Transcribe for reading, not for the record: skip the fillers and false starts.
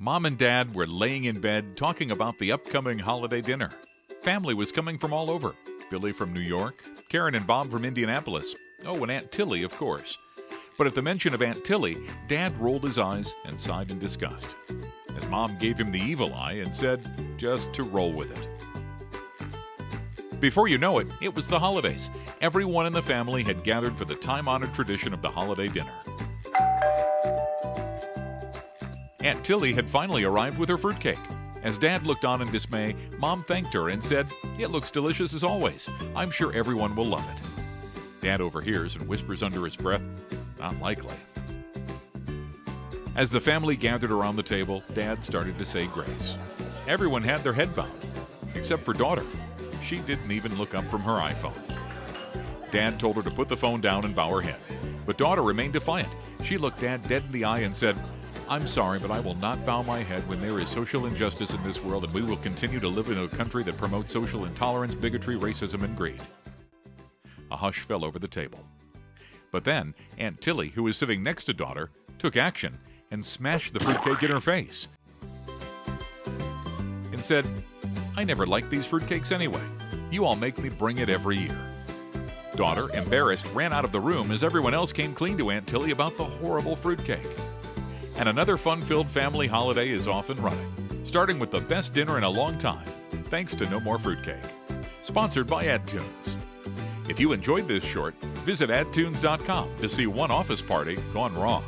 Mom and Dad were laying in bed talking about the upcoming holiday dinner. Family was coming from all over. Billy from New York, Karen and Bob from Indianapolis. Oh, and Aunt Tilly, of course. But at the mention of Aunt Tilly, Dad rolled his eyes and sighed in disgust, as Mom gave him the evil eye and said just to roll with it. Before you know it, it was the holidays. Everyone in the family had gathered for the time-honored tradition of the holiday dinner. Aunt Tilly had finally arrived with her fruitcake. As Dad looked on in dismay, Mom thanked her and said, "It looks delicious as always. I'm sure everyone will love it." Dad overhears and whispers under his breath, "Not likely." As the family gathered around the table, Dad started to say grace. Everyone had their head bowed, except for Daughter. She didn't even look up from her iPhone. Dad told her to put the phone down and bow her head. But Daughter remained defiant. She looked Dad dead in the eye and said, "I'm sorry, but I will not bow my head when there is social injustice in this world, and we will continue to live in a country that promotes social intolerance, bigotry, racism, and greed." A hush fell over the table. But then, Aunt Tilly, who was sitting next to Daughter, took action and smashed the fruitcake in her face and said, "I never liked these fruitcakes anyway. You all make me bring it every year." Daughter, embarrassed, ran out of the room as everyone else came clean to Aunt Tilly about the horrible fruitcake. And another fun-filled family holiday is off and running, starting with the best dinner in a long time, thanks to No More Fruitcake. Sponsored by AdToons. If you enjoyed this short, visit AdToons.com to see one office party gone wrong.